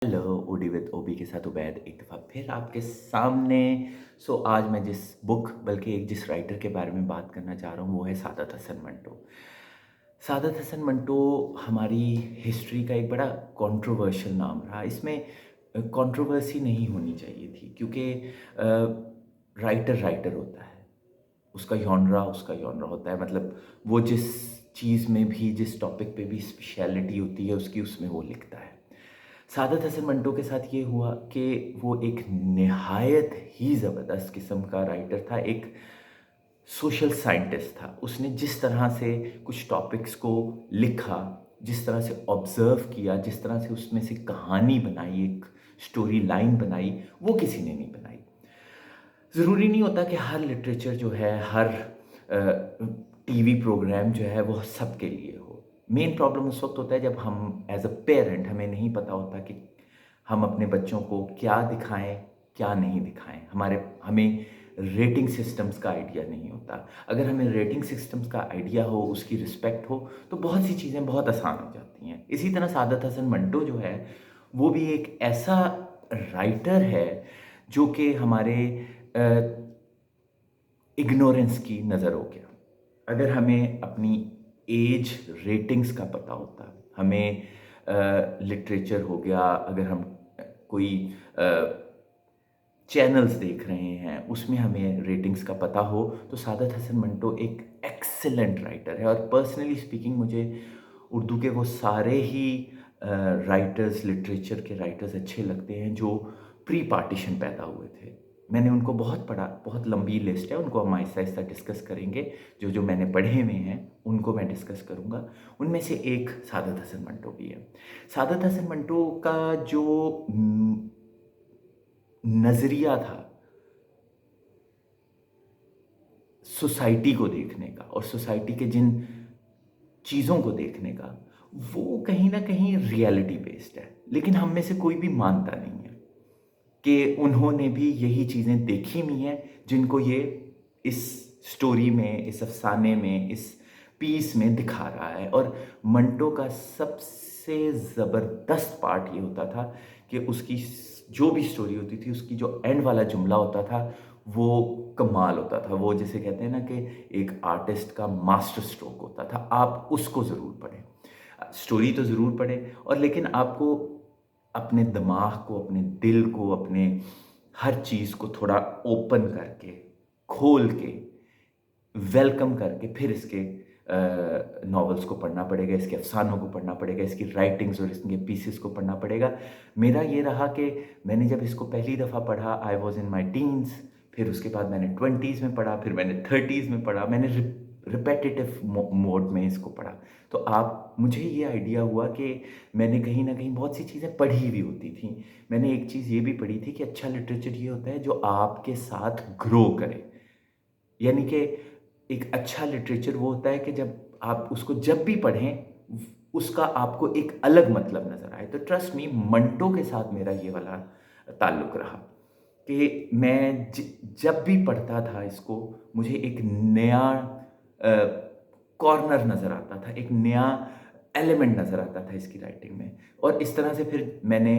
Hello, OD with ओबी के साथ उबैद एक दफ़ा फिर आपके सामने। आज मैं जिस बुक बल्कि एक जिस राइटर के बारे में बात करना चाह रहा हूँ वो है सादत हसन मंटो। सादत हसन मंटो हमारी हिस्ट्री का एक बड़ा कंट्रोवर्शियल नाम रहा। इसमें कंट्रोवर्सी नहीं होनी चाहिए थी क्योंकि राइटर राइटर होता है, उसका जॉनरा होता है। मतलब वो जिस चीज़ में भी जिस टॉपिक पे भी स्पेशलिटी होती है उसकी उसमें वो लिखता है। सादत हसन मंटो के साथ ये हुआ कि वो एक निहायत ही ज़बरदस्त किस्म का राइटर था, एक सोशल साइंटिस्ट था। उसने जिस तरह से कुछ टॉपिक्स को लिखा, जिस तरह से ऑब्ज़र्व किया, जिस तरह से उसमें से कहानी बनाई, एक स्टोरी लाइन बनाई, वो किसी ने नहीं बनाई। ज़रूरी नहीं होता कि हर लिटरेचर जो है, हर टीवी प्रोग्राम जो है वो सबके लिए हो। मेन प्रॉब्लम उस वक़्त होता है जब हम एज़ अ पेरेंट हमें नहीं पता होता कि हम अपने बच्चों को क्या दिखाएँ, क्या नहीं दिखाएँ। हमें रेटिंग सिस्टम्स का आइडिया नहीं होता। अगर हमें रेटिंग सिस्टम्स का आइडिया हो, उसकी रिस्पेक्ट हो, तो बहुत सी चीज़ें बहुत आसान हो जाती हैं। इसी तरह सादत हसन मंटो जो है, वो भी एक ऐसा राइटर है जो कि हमारे अ, इग्नोरेंस की नज़र हो गया। अगर हमें अपनी एज रेटिंग्स का पता होता, हमें लिटरेचर हो गया, अगर हम कोई चैनल्स देख रहे हैं, उसमें हमें रेटिंग्स का पता हो, तो सादत हसन मंटो एक एक्सीलेंट राइटर है। और पर्सनली स्पीकिंग मुझे उर्दू के वो सारे ही राइटर्स, लिटरेचर के राइटर्स अच्छे लगते हैं जो प्री पार्टीशन पैदा हुए थे। मैंने उनको बहुत पढ़ा, बहुत लंबी लिस्ट है, उनको हम आहिस्ता-आहिस्ता डिस्कस करेंगे। जो मैंने पढ़े हुए हैं, उनको मैं डिस्कस करूँगा। उनमें से एक सादत हसन मंटो भी है। सादत हसन मंटो का जो नज़रिया था सोसाइटी को देखने का और सोसाइटी के जिन चीज़ों को देखने का, वो कहीं न कहीं रियलिटी बेस्ड है। लेकिन हम में से कोई भी मानता नहीं है कि उन्होंने भी यही चीज़ें देखी हुई हैं, जिनको ये इस स्टोरी में, इस अफ़साने में, इस पीस में दिखा रहा है। और मंटो का सबसे ज़बरदस्त पार्ट ये होता था कि उसकी जो भी स्टोरी होती थी, उसकी जो एंड वाला जुमला होता था, वो कमाल होता था। वो जिसे कहते हैं ना कि एक आर्टिस्ट का मास्टर स्ट्रोक होता था। आप उसको ज़रूर पढ़ें। स्टोरी तो ज़रूर पढ़ें, और लेकिन आपको अपने दिमाग को, अपने दिल को, अपने हर चीज़ को थोड़ा ओपन करके, खोल के, वेलकम करके फिर इसके नॉवेल्स को पढ़ना पड़ेगा, इसके अफ़सानों को पढ़ना पड़ेगा, इसकी राइटिंग्स और इसके पीसेस को पढ़ना पड़ेगा। मेरा ये रहा कि मैंने जब इसको पहली दफ़ा पढ़ा, I was in my teens, फिर उसके बाद मैंने 20s में पढ़ा, फिर मैंने 30s में पढ़ा, मैंने रिपेटिटिव मोड में इसको पढ़ा। तो आप मुझे ये आइडिया हुआ कि मैंने कहीं न कहीं बहुत सी चीज़ें पढ़ी हुई होती थीं। मैंने एक चीज़ ये भी पढ़ी थी कि अच्छा लिटरेचर ये होता है जो आपके साथ ग्रो करे। यानी कि एक अच्छा लिटरेचर वो होता है कि जब आप उसको जब भी पढ़ें, उसका आपको एक अलग मतलब नज़र आए। तो ट्रस्ट मी, मंटो के साथ मेरा ये वाला ताल्लुक रहा कि मैं जब भी पढ़ता था इसको, मुझे एक नया कॉर्नर नज़र आता था, एक नया एलिमेंट नज़र आता था इसकी राइटिंग में। और इस तरह से फिर मैंने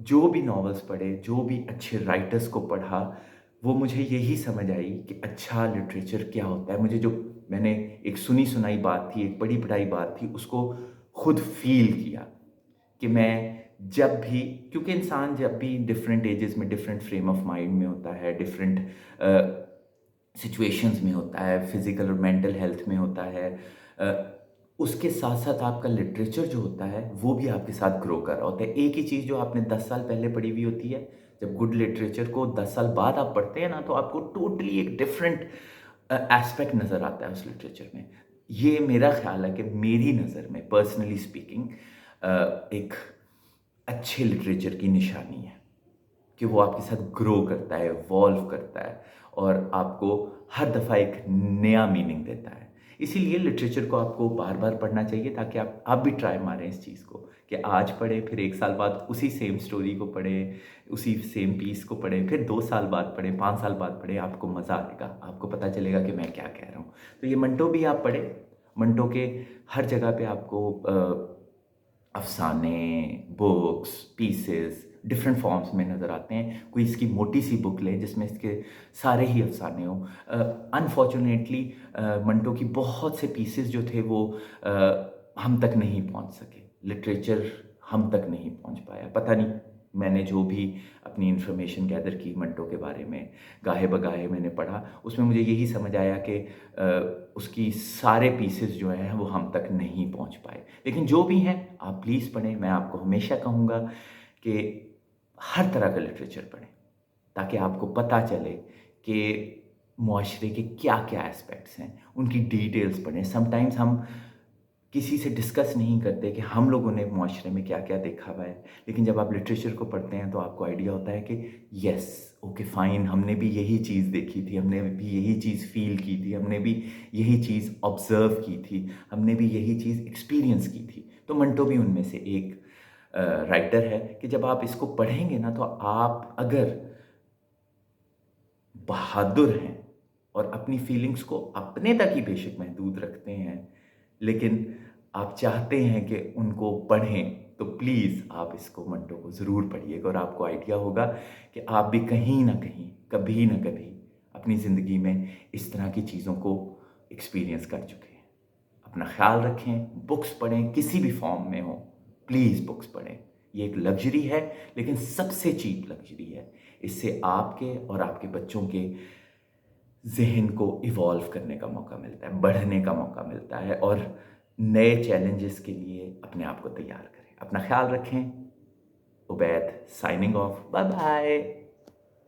जो भी नॉवेल्स पढ़े, जो भी अच्छे राइटर्स को पढ़ा, वो मुझे यही समझ आई कि अच्छा लिटरेचर क्या होता है। मुझे जो मैंने एक सुनी-सुनाई बात थी, एक पढ़ी-पढ़ाई बात थी, उसको खुद फ़ील किया कि मैं जब भी, क्योंकि इंसान जब भी डिफरेंट एजेस में डिफरेंट फ्रेम ऑफ माइंड में होता है, डिफरेंट सिचुएशंस में होता है, फिज़िकल और मेंटल हेल्थ में होता है, उसके साथ-साथ आपका लिटरेचर जो होता है, वो भी आपके साथ ग्रो कर रहा होता है। एक ही चीज़ जो आपने 10 साल पहले पढ़ी हुई होती है, जब गुड लिटरेचर को 10 साल बाद आप पढ़ते हैं ना, तो आपको टोटली एक डिफरेंट एस्पेक्ट नज़र आता है उस लिटरेचर में। ये मेरा ख़्याल है कि मेरी नज़र में पर्सनली स्पीकिंग एक अच्छे लिटरेचर की निशानी है कि वो आपके साथ ग्रो करता है, इवॉल्व करता है और आपको हर दफ़ा एक नया मीनिंग देता है। इसीलिए लिटरेचर को आपको बार-बार पढ़ना चाहिए ताकि आप भी ट्राई मारें इस चीज़ को कि आज पढ़ें, फिर 1 साल बाद उसी सेम स्टोरी को पढ़ें, उसी सेम पीस को पढ़ें, फिर 2 साल बाद पढ़ें, 5 साल बाद पढ़ें, आपको मज़ा आएगा, आपको पता चलेगा कि मैं क्या कह रहा हूँ। तो ये मंटो भी आप पढ़ें, मंटो के हर जगह पे आपको अफ़साने, बुक्स, पीसेस डिफरेंट फॉर्म्स में नज़र आते हैं। कोई इसकी मोटी सी बुक ले जिसमें इसके सारे ही अफसाने हों। अनफॉर्चुनेटली मंटो की बहुत से पीसेस जो थे वो हम तक नहीं पहुंच सके, लिटरेचर हम तक नहीं पहुंच पाया। पता नहीं, मैंने जो भी अपनी इन्फॉर्मेशन गैदर की मंटो के बारे में, गाहे बगाहे मैंने पढ़ा, उसमें मुझे यही समझ आया कि उसकी सारे पीसेस जो हैं वो हम तक नहीं पहुंच पाए। लेकिन जो भी हैं आप प्लीज़ पढ़ें। मैं आपको हमेशा कहूँगा कि हर तरह का लिटरेचर पढ़ें, ताकि आपको पता चले कि मुआशरे के क्या-क्या एस्पेक्ट्स हैं, उनकी डिटेल्स पढ़ें। समटाइम्स हम किसी से डिस्कस नहीं करते कि हम लोगों ने मुआशरे में क्या-क्या देखा हुआ है, लेकिन जब आप लिटरेचर को पढ़ते हैं तो आपको आइडिया होता है कि येस, ओके फाइन, हमने भी यही चीज़ देखी थी, हमने भी यही चीज़ फ़ील की थी, हमने भी यही चीज़ ऑब्ज़र्व की थी, हमने भी यही चीज़ एक्सपीरियंस की थी। तो मंटो भी उनमें से एक राइटर है कि जब आप इसको पढ़ेंगे ना, तो आप अगर बहादुर हैं और अपनी फीलिंग्स को अपने तक ही बेशक महदूद रखते हैं, लेकिन आप चाहते हैं कि उनको पढ़ें, तो प्लीज़ आप इसको मंटो को ज़रूर पढ़िएगा और आपको आइडिया होगा कि आप भी कहीं न कहीं, कभी न कभी अपनी ज़िंदगी में इस तरह की चीज़ों को एक्सपीरियंस कर चुके हैं। अपना ख़्याल रखें, बुक्स पढ़ें, किसी भी फ़ॉर्म में हो, प्लीज़ बुक्स पढ़ें। ये एक लग्ज़री है, लेकिन सबसे चीप लग्ज़री है। इससे आपके और आपके बच्चों के ज़हन को इवॉल्व करने का मौका मिलता है, बढ़ने का मौका मिलता है और नए चैलेंजेस के लिए अपने आप को तैयार करें। अपना ख़्याल रखें। Ubaid signing off. Bye bye.